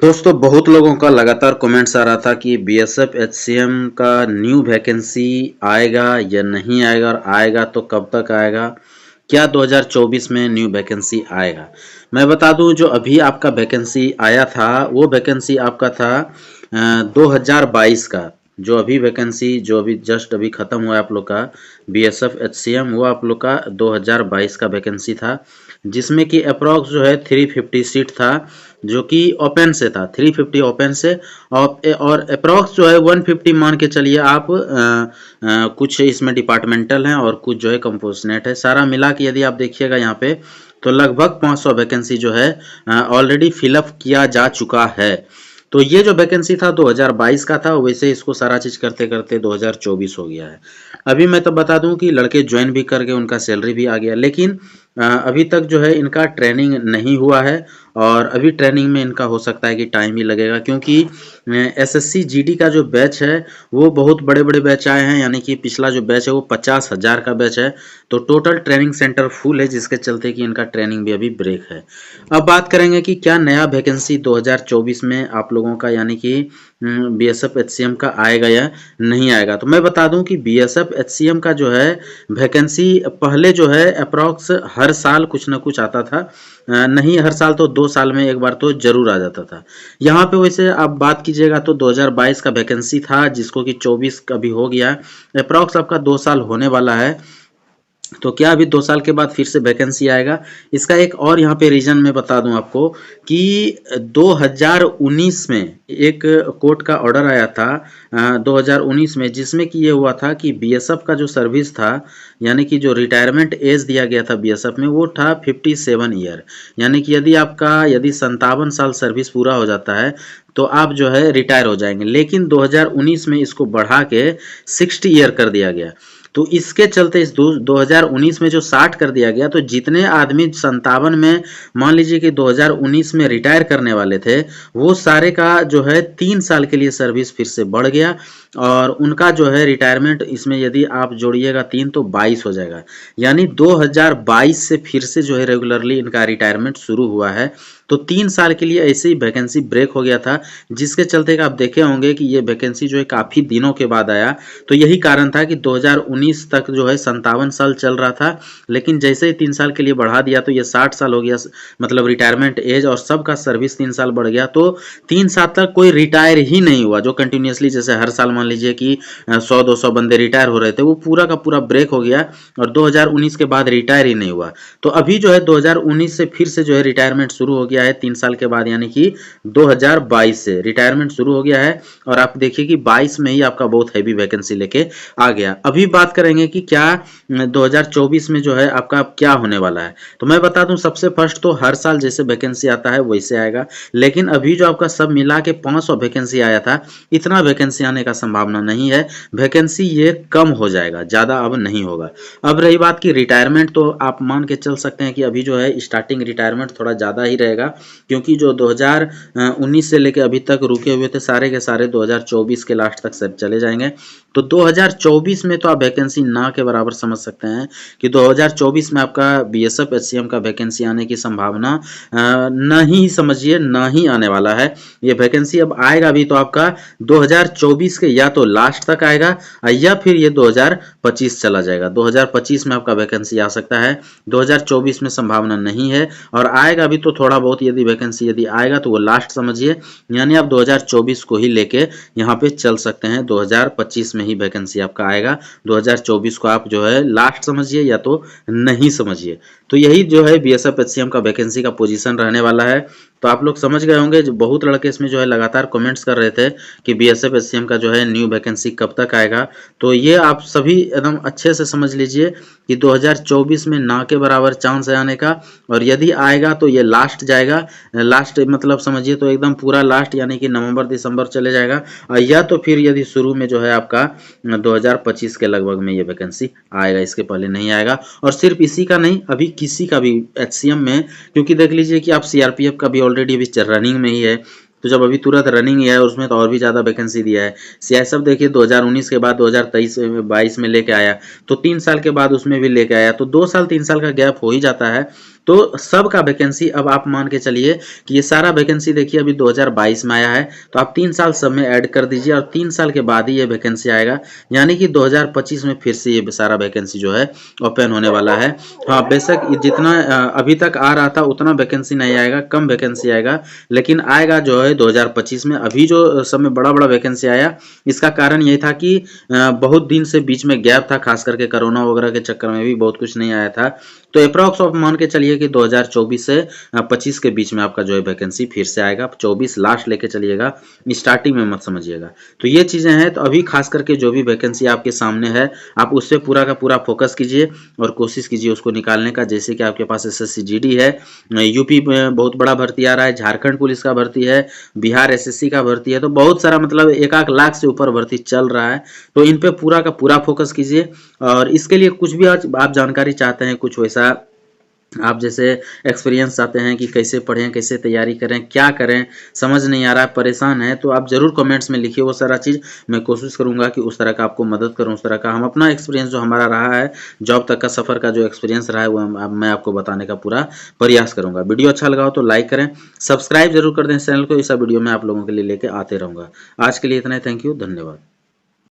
दोस्तों बहुत लोगों का लगातार कमेंट्स आ रहा था कि बीएसएफ एचसीएम का न्यू वैकेंसी आएगा या नहीं आएगा, और आएगा तो कब तक आएगा, क्या 2024 में न्यू वैकेंसी आएगा। मैं बता दूं, जो अभी आपका वैकेंसी आया था वो वैकेंसी आपका था 2022 का। जो अभी वैकेंसी जो अभी जस्ट अभी ख़त्म हुआ है आप लोग का बीएसएफ एचसीएम, वो आप लोग का 2022 का वैकेंसी था, जिसमें कि अप्रॉक्स जो है 350 सीट था, जो कि ओपन से था। 350 ओपन से और अप्रॉक्स जो है 150 मान के चलिए आप। कुछ इसमें डिपार्टमेंटल हैं और कुछ जो है कंपोजिट है। सारा मिला के यदि आप देखिएगा यहाँ पे तो लगभग 500 वैकेंसी जो है ऑलरेडी फिलअप किया जा चुका है। तो ये जो वैकेंसी था 2022 का था, वैसे इसको सारा चीज़ करते करते 2024 हो गया है। अभी मैं तो बता दूं कि लड़के ज्वाइन भी कर गए, उनका सैलरी भी आ गया, लेकिन अभी तक जो है इनका ट्रेनिंग नहीं हुआ है। और अभी ट्रेनिंग में इनका हो सकता है कि टाइम भी लगेगा, क्योंकि एसएससी जीडी का जो बैच है वो बहुत बड़े बड़े बैच आए हैं। यानी कि पिछला जो बैच है वो 50,000 का बैच है। तो टोटल ट्रेनिंग सेंटर फुल है, जिसके चलते कि इनका ट्रेनिंग भी अभी ब्रेक है। अब बात करेंगे कि क्या नया वैकेंसी 2024 में आप लोगों का यानी कि बीएसएफ एचसीएम का आएगा या नहीं आएगा। तो मैं बता दूं कि बीएसएफ एचसीएम का जो है वैकेंसी पहले जो है अप्रॉक्स हर साल कुछ ना कुछ आता था। नहीं हर साल तो 2 साल में एक बार तो जरूर आ जाता था। यहाँ पे वैसे आप बात कीजिएगा तो 2022 का वैकेंसी था, जिसको कि 24 का भी हो गया। अप्रॉक्स आपका 2 साल होने वाला है। तो क्या अभी 2 साल के बाद फिर से वैकेंसी आएगा? इसका एक और यहाँ पे रीजन मैं बता दूं आपको कि 2019 में एक कोर्ट का ऑर्डर आया था 2019 में, जिसमें कि ये हुआ था कि बीएसएफ का जो सर्विस था, यानी कि जो रिटायरमेंट एज दिया गया था बीएसएफ में, वो था 57 ईयर। यानी कि यदि 57 साल सर्विस पूरा हो जाता है तो आप जो है रिटायर हो जाएंगे। लेकिन 2019 में इसको बढ़ा के 60 ईयर कर दिया गया। तो इसके चलते इस 2019 में जो 60 कर दिया गया, तो जितने आदमी 57 में मान लीजिए कि 2019 में रिटायर करने वाले थे, वो सारे का जो है 3 साल के लिए सर्विस फिर से बढ़ गया। और उनका जो है रिटायरमेंट इसमें यदि आप जोड़िएगा 3 तो 22 हो जाएगा। यानी 2022 से फिर से जो है रेगुलरली इनका रिटायरमेंट शुरू हुआ है। तो 3 साल के लिए ऐसे ही वैकेंसी ब्रेक हो गया था, जिसके चलते आप देखे होंगे कि ये वैकेंसी जो है काफ़ी दिनों के बाद आया। तो यही कारण था कि 2019 तक जो है 57 साल चल रहा था, लेकिन जैसे ही 3 साल के लिए बढ़ा दिया तो ये 60 साल हो गया, मतलब रिटायरमेंट एज, और सबका सर्विस 3 साल बढ़ गया। तो 3 साल तक कोई रिटायर ही नहीं हुआ। जो कंटिन्यूसली जैसे हर साल मान लीजिए कि 100-200 बंदे रिटायर हो रहे थे, वो पूरा का पूरा ब्रेक हो गया और 2019 के बाद रिटायर ही नहीं हुआ। तो अभी जो है 2019 से फिर से जो है रिटायरमेंट शुरू हो गया है 3 साल के बाद, यानी कि 2022 से रिटायरमेंट शुरू हो गया है। और आप देखिए कि 22 में ही आपका बहुत हैवी वैकेंसी लेके आ गया। अभी बात करेंगे कि क्या 2024 में जो है आपका क्या होने वाला है। तो मैं बता दूं, सबसे फर्स्ट तो हर साल जैसे वैकेंसी आता है वैसे आएगा, लेकिन अभी जो आपका सब मिला के 500 वैकेंसी आया था, इतना वैकेंसी आने का संभावना नहीं है। वैकेंसी ये कम हो जाएगा, ज़्यादा अब नहीं होगा। अब रही बात की रिटायरमेंट, तो आप मान के चल सकते हैं कि अभी जो है स्टार्टिंग रिटायरमेंट थोड़ा ज़्यादा ही रहेगा, क्योंकि जो 2019 से लेकर अभी तक रुके हुए थे सारे के सारे 2024 के लास्ट तक सब चले जाएंगे। तो 2024 में तो आप वैकेंसी ना के बराबर समझ सकते हैं कि 2024 में आपका बीएसएफ एचसीएम का वैकेंसी आने की संभावना नहीं, समझिए ना ही आने वाला है। ये वैकेंसी अब आएगा भी तो आपका 2024 के या तो लास्ट तक आएगा, या फिर ये 2025 चला जाएगा। 2025 में आपका वैकेंसी आ सकता है, 2024 में संभावना नहीं है। और आएगा भी तो थोड़ा बहुत, यदि वैकेंसी यदि आएगा तो वो लास्ट समझिए, यानी आप 2024 को ही लेके यहाँ पे चल सकते हैं। 2025 में ही वैकेंसी आपका आएगा, 2024 को आप जो है लास्ट समझिए या तो नहीं समझिए। तो यही जो है बीएसएफ एचसीएम का वैकेंसी का पोजीशन रहने वाला है। तो आप लोग समझ गए होंगे, जो बहुत लड़के इसमें जो है लगातार कमेंट्स कर रहे थे कि बीएसएफ एचसीएम का जो है न्यू वैकेंसी कब तक आएगा। तो ये आप सभी एकदम अच्छे से समझ लीजिए कि 2024 में ना के बराबर चांस है आने का, और यदि आएगा तो ये लास्ट जाएगा। लास्ट मतलब समझिए तो एकदम पूरा लास्ट, यानी कि नवंबर दिसंबर चले जाएगा, या तो फिर यदि शुरू में जो है आपका 2025 के लगभग में ये वैकेंसी आएगा, इसके पहले नहीं आएगा। और सिर्फ इसी का नहीं, अभी किसी का भी एचसीएम में, क्योंकि देख लीजिए कि आप सीआरपीएफ का भी ऑलरेडी अभी रनिंग में ही है, तो जब अभी तुरंत रनिंग है उसमें तो और भी ज़्यादा वैकेंसी दिया है। सीआईएसएफ देखिए 2019 के बाद 2023-22 में लेके आया, तो 3 साल के बाद उसमें भी लेके आया, तो 2 साल 3 साल का गैप हो ही जाता है। तो सब का वैकेंसी अब आप मान के चलिए कि ये सारा वैकेंसी देखिए अभी 2022 में आया है, तो आप 3 साल सब में ऐड कर दीजिए और 3 साल के बाद ही ये वैकेंसी आएगा, यानी कि 2025 में फिर से ये सारा वैकेंसी जो है ओपन होने वाला है। हाँ, बेशक जितना अभी तक आ रहा था उतना वैकेंसी नहीं आएगा, कम वैकेंसी आएगा, लेकिन आएगा जो है 2025 में। अभी जो सब में बड़ा बड़ा वैकेंसी आया, इसका कारण यही था कि बहुत दिन से बीच में गैप था, खास करके कोरोना वगैरह के चक्कर में भी बहुत कुछ नहीं आया था। तो अप्रॉक्स आप मान के चलिए कि 2024 से 25 के बीच में आपका जो है वैकेंसी फिर से आएगा। 24 लास्ट लेके चलिएगा, स्टार्टिंग में मत समझिएगा। तो ये चीज़ें हैं। तो अभी खास करके जो भी वैकेंसी आपके सामने है, आप उस पर पूरा का पूरा फोकस कीजिए और कोशिश कीजिए उसको निकालने का। जैसे कि आपके पास SSC GD है, यूपी में बहुत बड़ा भर्ती आ रहा है, झारखंड पुलिस का भर्ती है, बिहार SSC का भर्ती है, तो बहुत सारा मतलब 1-1 लाख से ऊपर भर्ती चल रहा है। तो इन पे पूरा का पूरा फोकस कीजिए। और इसके लिए कुछ भी आज आप जानकारी चाहते हैं, कुछ वैसा आप जैसे एक्सपीरियंस चाहते हैं कि कैसे पढ़ें, कैसे तैयारी करें, क्या करें, समझ नहीं आ रहा है, परेशान है, तो आप ज़रूर कमेंट्स में लिखिए। वो सारा चीज़ मैं कोशिश करूंगा कि उस तरह का आपको मदद करूं। उस तरह का हम अपना एक्सपीरियंस जो हमारा रहा है, जॉब तक का सफ़र का जो एक्सपीरियंस रहा है, वो मैं आपको बताने का पूरा प्रयास करूंगा। वीडियो अच्छा लगा हो तो लाइक करें, सब्सक्राइब जरूर कर दें चैनल को। ऐसा वीडियो मैं आप लोगों के लिए लेके आते रहूँगा। आज के लिए इतना ही। थैंक यू, धन्यवाद।